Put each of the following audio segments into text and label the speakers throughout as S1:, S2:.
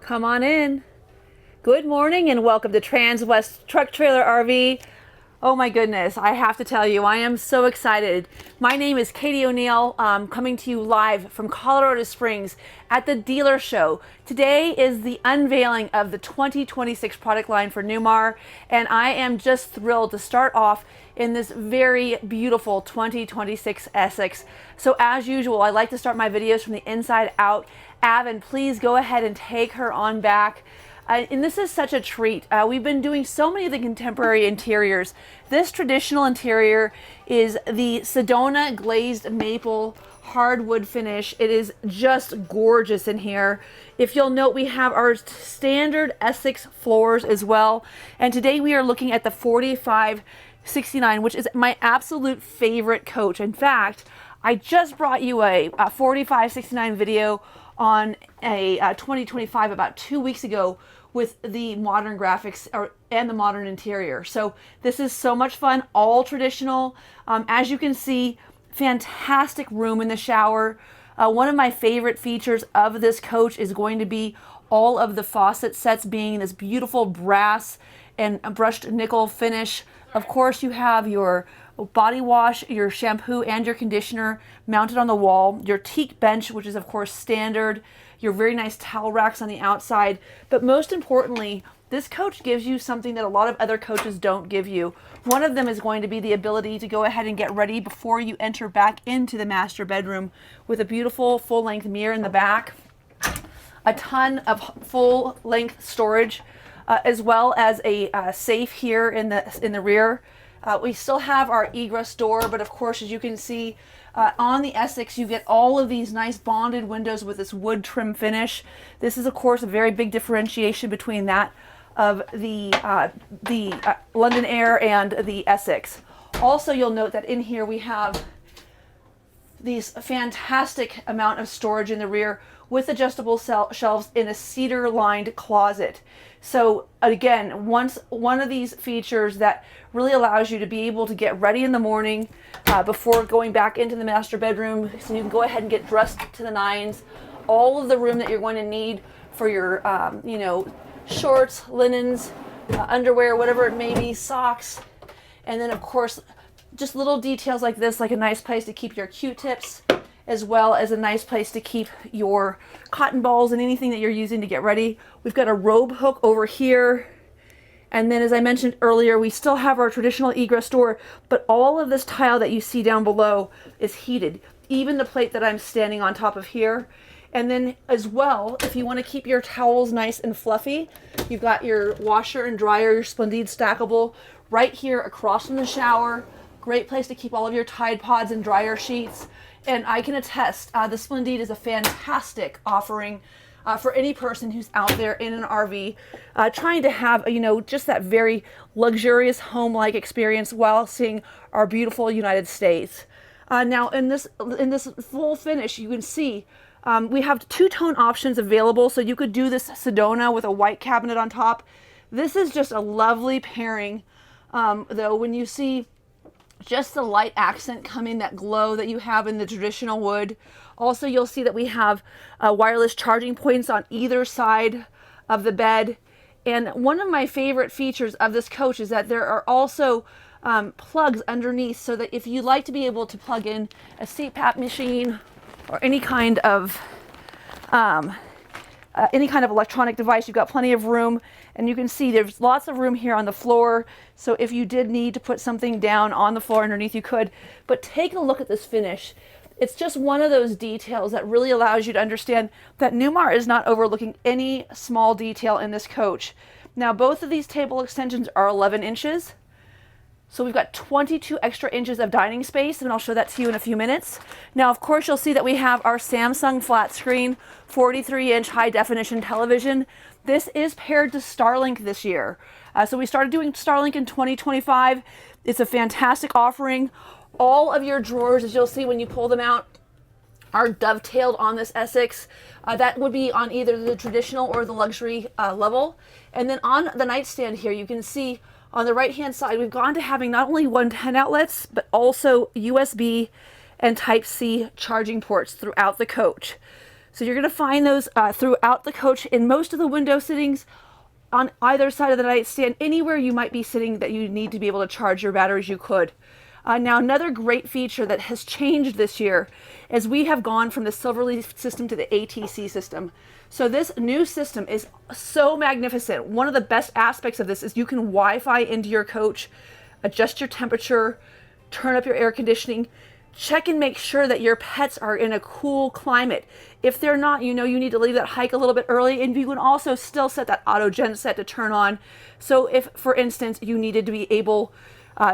S1: Come on in. Good morning and welcome to Transwest Truck Trailer RV. Oh my goodness, I have to tell you, I am so excited. My name is Katie O'Neill, coming to you live from Colorado Springs at the dealer show. Today is the unveiling of the 2026 product line for Newmar, and I am just thrilled to start off in this very beautiful 2026 Essex. So as usual, I like to start my videos from the inside out. Avon, please go ahead and take her on back. And this is such a treat. We've been doing so many of the contemporary interiors. This traditional interior is the Sedona glazed maple hardwood finish. It is just gorgeous in here. If you'll note, we have our standard Essex floors as well. And today we are looking at the 4569, which is my absolute favorite coach. In fact, I just brought you a 4569 video on a 2025 about 2 weeks ago with the modern graphics and the modern interior. So this is so much fun, all traditional. As you can see, fantastic room in the shower. One of my favorite features of this coach is going to be all of the faucet sets being this beautiful brass and brushed nickel finish. Of course, you have your body wash, your shampoo, and your conditioner mounted on the wall, your teak bench, which is of course standard, your very nice towel racks on the outside. But most importantly, this coach gives you something that a lot of other coaches don't give you. One of them is going to be the ability to go ahead and get ready before you enter back into the master bedroom with a beautiful full-length mirror in the back, a ton of full-length storage, as well as a safe here in the rear. We still have our egress door, but of course, as you can see, on the Essex, you get all of these nice bonded windows with this wood trim finish. This is, of course, a very big differentiation between that of the London Air and the Essex. Also, you'll note that in here we have these fantastic amount of storage in the rear with adjustable shelves in a cedar-lined closet. So again, one of these features that really allows you to be able to get ready in the morning before going back into the master bedroom, so you can go ahead and get dressed to the nines. All of the room that you're going to need for your, shorts, linens, underwear, whatever it may be, socks, and then of course, just little details like this, like a nice place to keep your Q-tips, as well as a nice place to keep your cotton balls and anything that you're using to get ready. We've got a robe hook over here. And then, as I mentioned earlier, we still have our traditional egress door, but all of this tile that you see down below is heated. Even the plate that I'm standing on top of here. And then as well, if you want to keep your towels nice and fluffy, you've got your washer and dryer, your Splendide stackable right here across from the shower. Great place to keep all of your Tide Pods and dryer sheets. And I can attest, the Splendide is a fantastic offering for any person who's out there in an RV trying to have, just that very luxurious home-like experience while seeing our beautiful United States. Now, in this full finish, you can see we have two-tone options available, so you could do this Sedona with a white cabinet on top. This is just a lovely pairing, though, when you see just the light accent coming, that glow that you have in the traditional wood. Also, you'll see that we have wireless charging points on either side of the bed. And one of my favorite features of this coach is that there are also plugs underneath, so that if you like to be able to plug in a CPAP machine or any kind of electronic device, you've got plenty of room. And you can see there's lots of room here on the floor. So if you did need to put something down on the floor underneath, you could. But take a look at this finish. It's just one of those details that really allows you to understand that Newmar is not overlooking any small detail in this coach. Now, both of these table extensions are 11 inches. So we've got 22 extra inches of dining space, and I'll show that to you in a few minutes. Now, of course, you'll see that we have our Samsung flat screen 43-inch high definition television. This is paired to Starlink this year. So we started doing Starlink in 2025. It's a fantastic offering. All of your drawers, as you'll see when you pull them out, are dovetailed on this Essex. That would be on either the traditional or the luxury level. And then on the nightstand here, you can see on the right hand side, we've gone to having not only 110 outlets, but also USB and Type-C charging ports throughout the coach. So you're going to find those throughout the coach in most of the window sittings, on either side of the nightstand, anywhere you might be sitting that you need to be able to charge your batteries, you could. Now, another great feature that has changed this year is we have gone from the Silverleaf system to the ATC system. So this new system is so magnificent. One of the best aspects of this is you can Wi-Fi into your coach, adjust your temperature, turn up your air conditioning, check and make sure that your pets are in a cool climate. If they're not, you know you need to leave that hike a little bit early, and you can also still set that auto gen set to turn on. So if, for instance, you needed to be able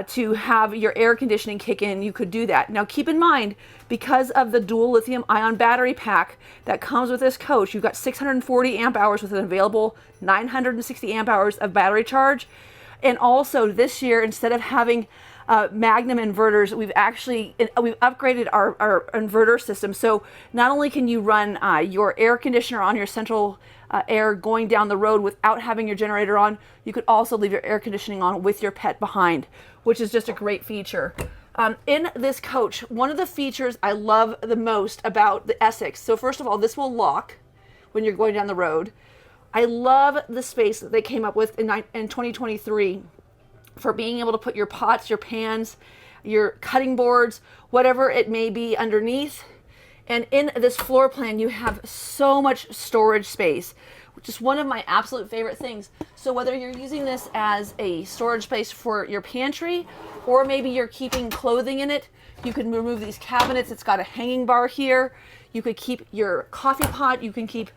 S1: to have your air conditioning kick in, you could do that. Now keep in mind, because of the dual lithium ion battery pack that comes with this coach, you've got 640 amp hours with an available 960 amp hours of battery charge. And also this year, instead of having Magnum inverters, we've upgraded our inverter system. So not only can you run your air conditioner on your central air going down the road without having your generator on, you could also leave your air conditioning on with your pet behind, which is just a great feature. In this coach, one of the features I love the most about the Essex, so first of all, this will lock when you're going down the road. I love the space that they came up with in 2023 for being able to put your pots, your pans, your cutting boards, whatever it may be underneath. And in this floor plan, you have so much storage space, which is one of my absolute favorite things. So whether you're using this as a storage space for your pantry, or maybe you're keeping clothing in it, you can remove these cabinets. It's got a hanging bar here. You could keep your coffee pot, you can keep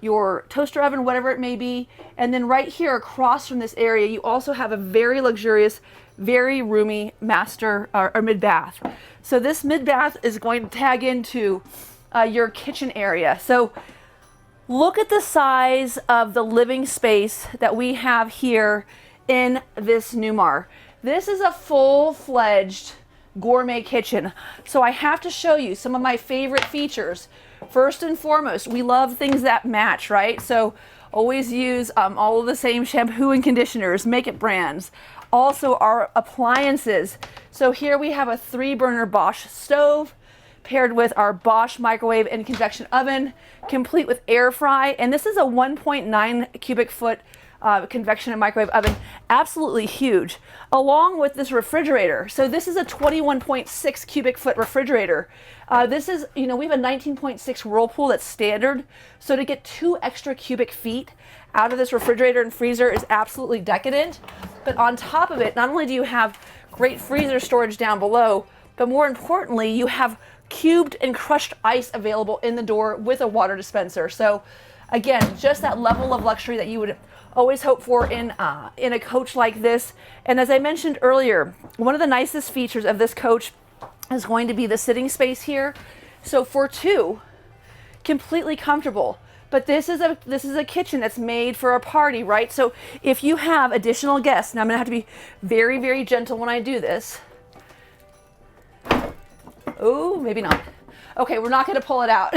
S1: your toaster oven, whatever it may be. And then right here across from this area, you also have a very luxurious, very roomy master or mid-bath. So this mid-bath is going to tag into your kitchen area. So look at the size of the living space that we have here in this Newmar. This is a full-fledged gourmet kitchen. So I have to show you some of my favorite features. First and foremost, we love things that match, right? So always use all of the same shampoo and conditioners, make it brands. Also our appliances. So here we have a 3-burner Bosch stove paired with our Bosch microwave and convection oven, complete with air fry. And this is a 1.9 cubic foot convection and microwave oven, absolutely huge, along with this refrigerator. So this is a 21.6 cubic foot refrigerator. This is, we have a 19.6 Whirlpool that's standard. So to get 2 extra cubic feet out of this refrigerator and freezer is absolutely decadent. But on top of it, not only do you have great freezer storage down below, but more importantly, you have cubed and crushed ice available in the door with a water dispenser. So again, just that level of luxury that you would always hope for in a coach like this. And as I mentioned earlier, one of the nicest features of this coach is going to be the sitting space here. So for 2, completely comfortable. But this is a kitchen that's made for a party, right? So if you have additional guests, now I'm gonna have to be very, very gentle when I do this. Oh, maybe not. Okay, we're not gonna pull it out.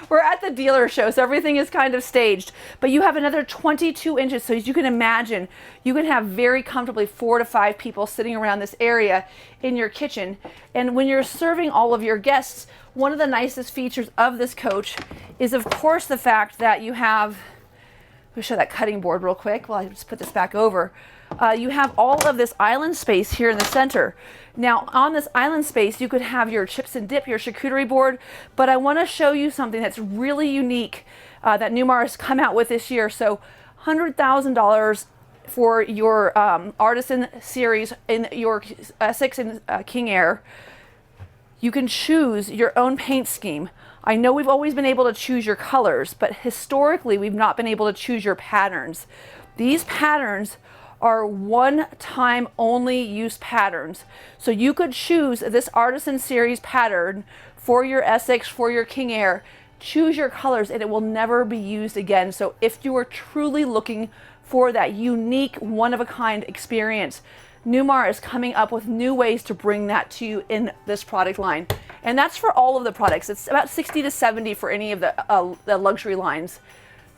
S1: We're at the dealer show, so everything is kind of staged. But you have another 22 inches, so as you can imagine, you can have very comfortably 4 to 5 people sitting around this area in your kitchen. And when you're serving all of your guests, one of the nicest features of this coach is, of course, the fact that you have, let me show that cutting board real quick while I just put this back over. You have all of this island space here in the center. Now on this island space, you could have your chips and dip, your charcuterie board, but I want to show you something that's really unique that Newmar has come out with this year. So $100,000 for your Artisan series in your Essex and King Air. You can choose your own paint scheme. I know we've always been able to choose your colors, but historically we've not been able to choose your patterns. These patterns are one-time only use patterns. So you could choose this Artisan series pattern for your Essex, for your King Air, choose your colors, and it will never be used again. So if you are truly looking for that unique, one-of-a-kind experience, Newmar is coming up with new ways to bring that to you in this product line. And that's for all of the products. It's about 60 to 70 for any of the luxury lines.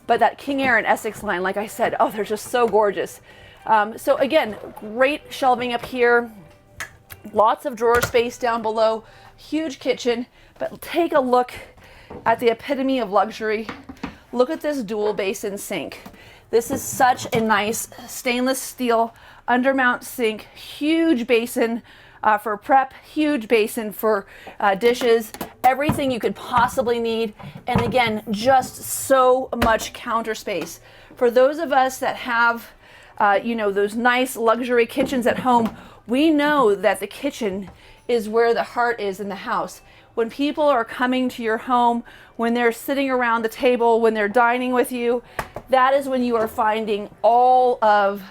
S1: But that King Air and Essex line, like I said, oh, they're just so gorgeous. So again, great shelving up here, lots of drawer space down below, huge kitchen, but take a look at the epitome of luxury. Look at this dual basin sink. This is such a nice stainless steel undermount sink, huge basin for prep, huge basin for dishes, everything you could possibly need. And again, just so much counter space. For those of us that have, those nice luxury kitchens at home, we know that the kitchen is where the heart is in the house. When people are coming to your home, when they're sitting around the table, when they're dining with you, that is when you are finding all of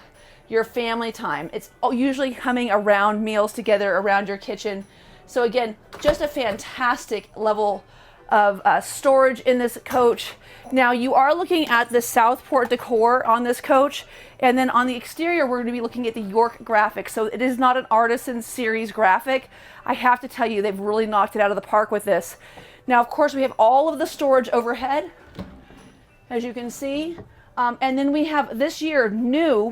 S1: your family time. It's usually coming around meals together around your kitchen. So again, just a fantastic level of storage in this coach. Now you are looking at the Southport decor on this coach, and then on the exterior we're going to be looking at the York graphic. So it is not an artisan series graphic. I have to tell you, they've really knocked it out of the park with this. Now of course we have all of the storage overhead, as you can see, and then we have this year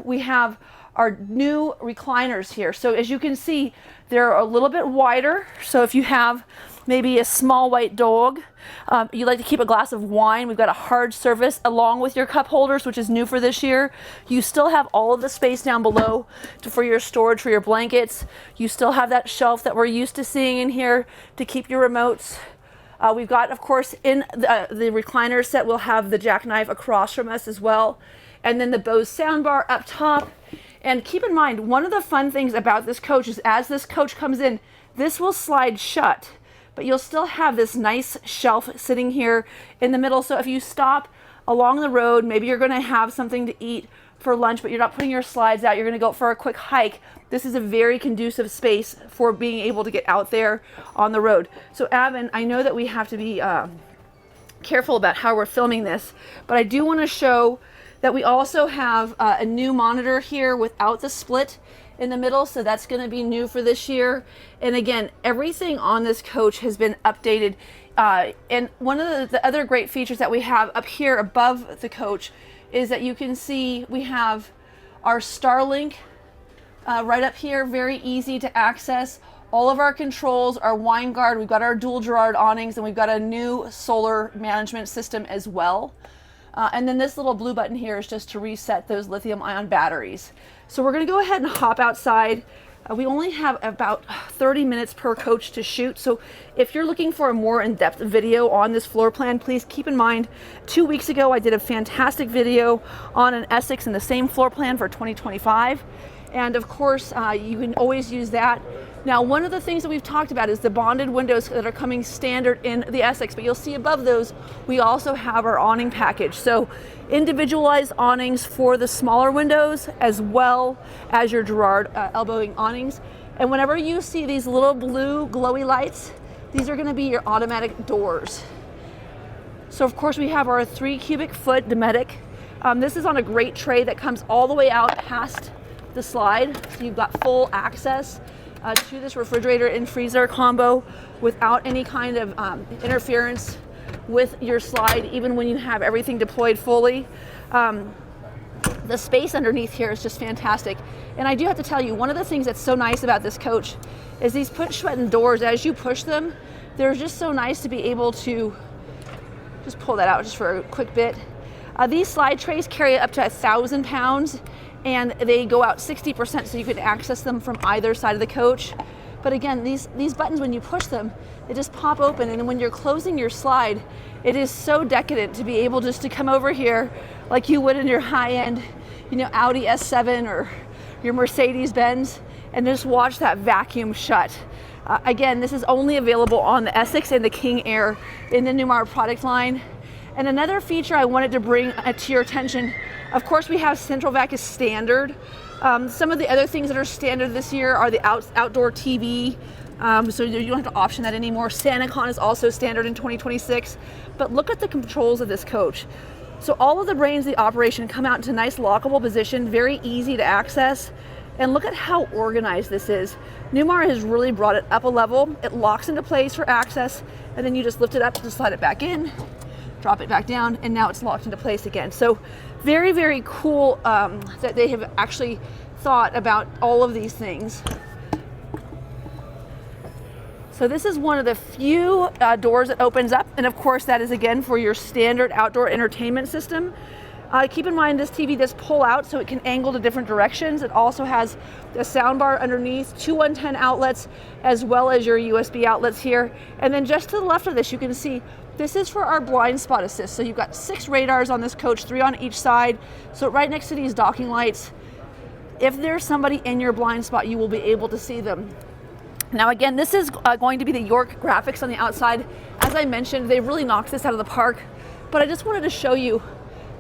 S1: we have our new recliners here. So as you can see, they're a little bit wider. So if you have maybe a small white dog, you like to keep a glass of wine, we've got a hard surface along with your cup holders, which is new for this year. You still have all of the space down below for your storage for your blankets. You still have that shelf that we're used to seeing in here to keep your remotes. We've got, of course, in the recliner set, we'll have the jackknife across from us as well. And then the Bose soundbar up top. And keep in mind, one of the fun things about this coach is as this coach comes in, this will slide shut, but you'll still have this nice shelf sitting here in the middle. So if you stop along the road, maybe you're gonna have something to eat for lunch, but you're not putting your slides out, you're gonna go for a quick hike. This is a very conducive space for being able to get out there on the road. So Avon, I know that we have to be careful about how we're filming this, but I do wanna show that we also have a new monitor here without the split in the middle, so that's going to be new for this year. And again, everything on this coach has been updated. And one of the other great features that we have up here above the coach is that you can see we have our Starlink right up here, very easy to access. All of our controls, our wine guard, we've got our dual Girard awnings, and we've got a new solar management system as well. And then this little blue button here is just to reset those lithium-ion batteries. So we're going to go ahead and hop outside. We only have about 30 minutes per coach to shoot. So if you're looking for a more in-depth video on this floor plan, please keep in mind, 2 weeks ago I did a fantastic video on an Essex in the same floor plan for 2025. And of course, you can always use that. Now, one of the things that we've talked about is the bonded windows that are coming standard in the Essex, but you'll see above those, we also have our awning package. So individualized awnings for the smaller windows, as well as your Girard elbowing awnings. And whenever you see these little blue glowy lights, these are gonna be your automatic doors. So of course we have our 3 cubic foot Dometic. This is on a great tray that comes all the way out past the slide. So you've got full access to this refrigerator and freezer combo without any kind of interference with your slide, even when you have everything deployed fully. The space underneath here is just fantastic. And I do have to tell you, one of the things that's so nice about this coach is these push-button doors. As you push them, they're just so nice to be able to just pull that out just for a quick bit. These slide trays carry up to 1,000 pounds, and they go out 60%, so you can access them from either side of the coach. But again, these buttons, when you push them, they just pop open, and when you're closing your slide, it is so decadent to be able just to come over here like you would in your high-end, Audi S7 or your Mercedes-Benz, and just watch that vacuum shut. Again, this is only available on the Essex and the King Air in the Newmar product line. And another feature I wanted to bring to your attention, of course we have central vac as standard. Some of the other things that are standard this year are the outdoor TV, so you don't have to option that anymore. SantaCon is also standard in 2026. But look at the controls of this coach. So all of the brains of the operation come out into a nice lockable position, very easy to access. And look at how organized this is. Newmar has really brought it up a level. It locks into place for access, and then you just lift it up to slide it back in, drop it back down, and now it's locked into place again. So very, very cool that they have actually thought about all of these things. So So this is one of the few doors that opens up, and of course that is again for your standard outdoor entertainment system. Keep in mind this TV does pull out so it can angle to different directions. It also has a sound bar underneath, 2 110 outlets, as well as your USB outlets here. And then just to the left of this, you can see this is for our blind spot assist. So you've got 6 radars on this coach, 3 on each side. So right next to these docking lights, if there's somebody in your blind spot, you will be able to see them. Now again, this is going to be the York graphics on the outside. As I mentioned, they really knocked this out of the park, but I just wanted to show you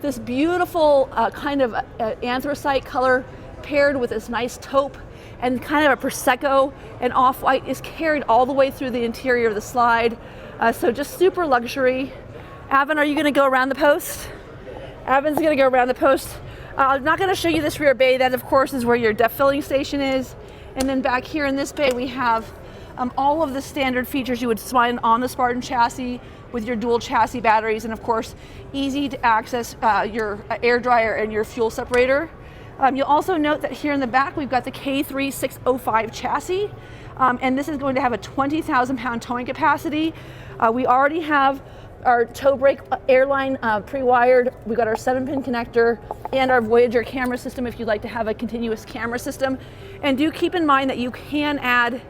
S1: this beautiful kind of anthracite color paired with this nice taupe and kind of a Prosecco and off-white is carried all the way through the interior of the slide. So just super luxury. Avin, are you gonna go around the post? Avin's gonna go around the post. I'm not gonna show you this rear bay. That of course is where your depth filling station is. And then back here in this bay, we have all of the standard features you would find on the Spartan chassis with your dual chassis batteries, and of course, easy to access your air dryer and your fuel separator. You'll also note that here in the back, we've got the K3605 chassis, and this is going to have a 20,000 pound towing capacity. We already have our tow brake airline pre-wired. We've got our 7-pin connector and our Voyager camera system if you'd like to have a continuous camera system. And do keep in mind that you can add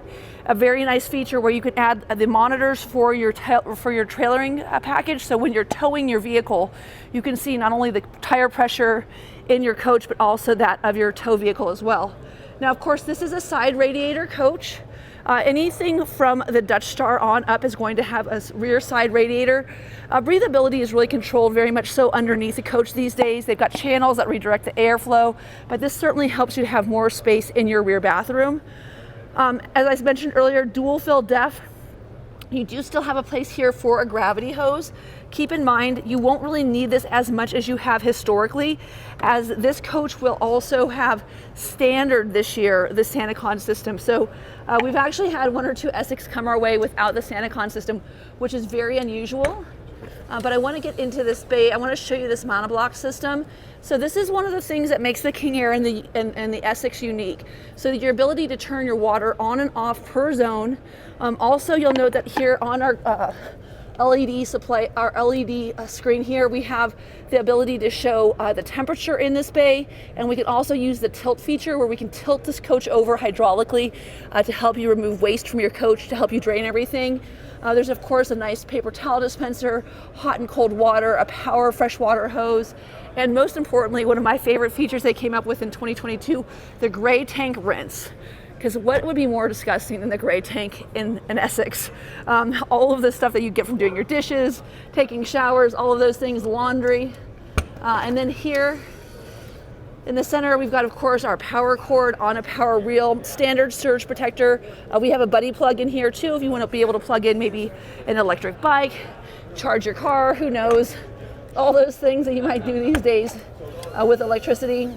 S1: a very nice feature where you can add the monitors for your trailering package. So when you're towing your vehicle, you can see not only the tire pressure in your coach, but also that of your tow vehicle as well. Now, of course, this is a side radiator coach. Anything from the Dutch Star on up is going to have a rear side radiator. Breathability is really controlled very much so underneath the coach these days. They've got channels that redirect the airflow, but this certainly helps you to have more space in your rear bathroom. As I mentioned earlier, dual fill def. You do still have a place here for a gravity hose. Keep in mind, you won't really need this as much as you have historically, as this coach will also have standard this year, the SantaCon system. So we've actually had 1 or 2 Essex come our way without the SantaCon system, which is very unusual. But I want to get into this bay. I want to show you this monoblock system. So this is one of the things that makes the King Air and the Essex unique. So your ability to turn your water on and off per zone. Also, you'll note that here on our LED screen here, we have the ability to show the temperature in this bay, and we can also use the tilt feature where we can tilt this coach over hydraulically to help you remove waste from your coach, to help you drain everything. There's of course a nice paper towel dispenser, hot and cold water, a power freshwater hose, and most importantly, one of my favorite features they came up with in 2022, the gray tank rinse. Because what would be more disgusting than the gray tank in an Essex? All of the stuff that you get from doing your dishes, taking showers, all of those things, laundry. And then here in the center, we've got, of course, our power cord on a power reel, standard surge protector. We have a buddy plug in here too, if you want to be able to plug in maybe an electric bike, charge your car, who knows, all those things that you might do these days with electricity.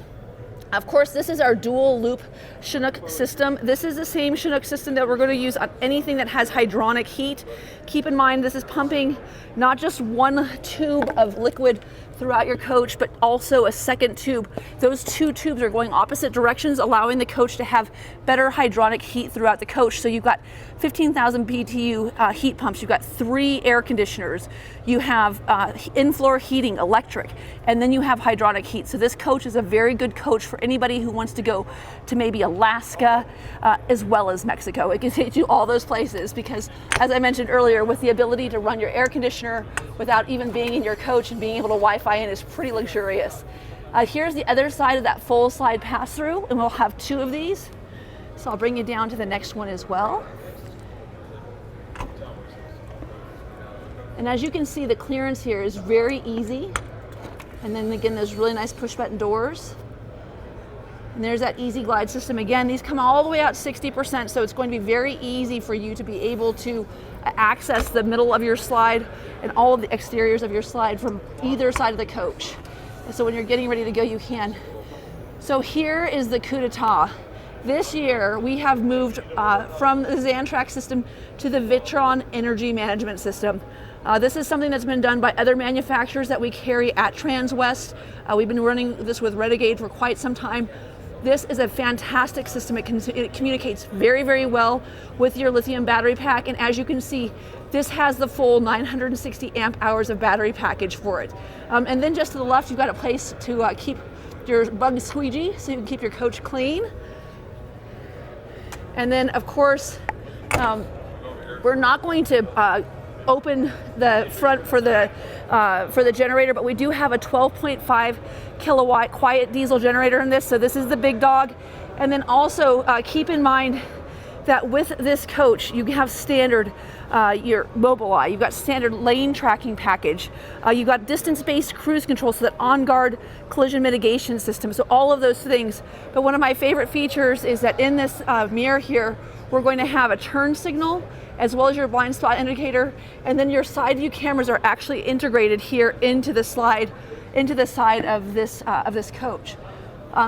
S1: Of course, this is our dual loop Chinook system. This is the same Chinook system that we're going to use on anything that has hydronic heat. Keep in mind, this is pumping not just one tube of liquid throughout your coach, but also a second tube. Those 2 tubes are going opposite directions, allowing the coach to have better hydronic heat throughout the coach. So you've got 15,000 BTU heat pumps, you've got 3 air conditioners, you have in-floor heating, electric, and then you have hydronic heat. So this coach is a very good coach for anybody who wants to go to maybe Alaska as well as Mexico. It can take you all those places because, as I mentioned earlier, with the ability to run your air conditioner without even being in your coach and being able to Wi-Fi in is pretty luxurious. Here's the other side of that full slide pass-through, and we'll have 2 of these. So I'll bring you down to the next one as well. And as you can see, the clearance here is very easy. And then again, there's really nice push button doors. And there's that easy glide system. Again, these come all the way out 60%, so it's going to be very easy for you to be able to access the middle of your slide and all of the exteriors of your slide from either side of the coach. And so when you're getting ready to go, you can. So here is the coup d'etat. This year, we have moved from the Xantrax system to the Vitron energy management system. This is something that's been done by other manufacturers that we carry at Transwest. We've been running this with Renegade for quite some time. This is a fantastic system. It communicates very, very well with your lithium battery pack. And as you can see, this has the full 960 amp hours of battery package for it. And then just to the left, you've got a place to keep your bug squeegee so you can keep your coach clean. And then of course, we're not going to open the front for the generator, but we do have a 12.5 kilowatt quiet diesel generator in this, so this is the big dog. And then also keep in mind that with this coach, you have standard your Mobileye, you've got standard lane tracking package, you've got distance-based cruise control, so that on-guard collision mitigation system, so all of those things. But one of my favorite features is that in this mirror here, we're going to have a turn signal as well as your blind spot indicator, and then your side view cameras are actually integrated here into the side of this coach.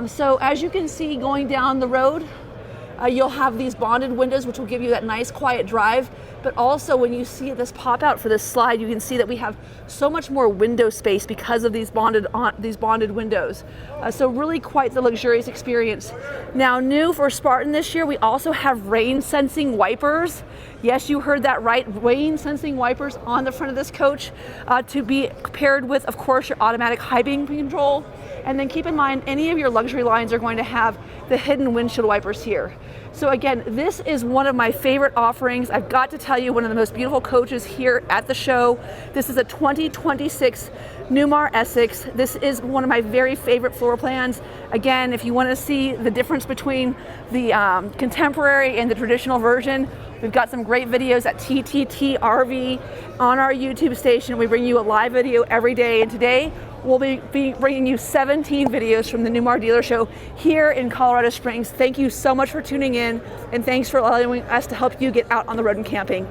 S1: So as you can see, going down the road, you'll have these bonded windows, which will give you that nice quiet drive. But also when you see this pop out for this slide, you can see that we have so much more window space because of these bonded windows. So really quite the luxurious experience. Now, new for Spartan this year, we also have rain sensing wipers. Yes, you heard that right, rain sensing wipers on the front of this coach to be paired with, of course, your automatic high beam control. And then keep in mind, any of your luxury lines are going to have the hidden windshield wipers here. So again, this is one of my favorite offerings. I've got to tell you, one of the most beautiful coaches here at the show. This is a 2026 Newmar Essex. This is one of my very favorite floor plans. Again, if you want to see the difference between the contemporary and the traditional version, we've got some great videos at TTT RV on our YouTube station. We bring you a live video every day, and today we'll be bringing you 17 videos from the Newmar Dealer Show here in Colorado Springs. Thank you so much for tuning in, and thanks for allowing us to help you get out on the road and camping.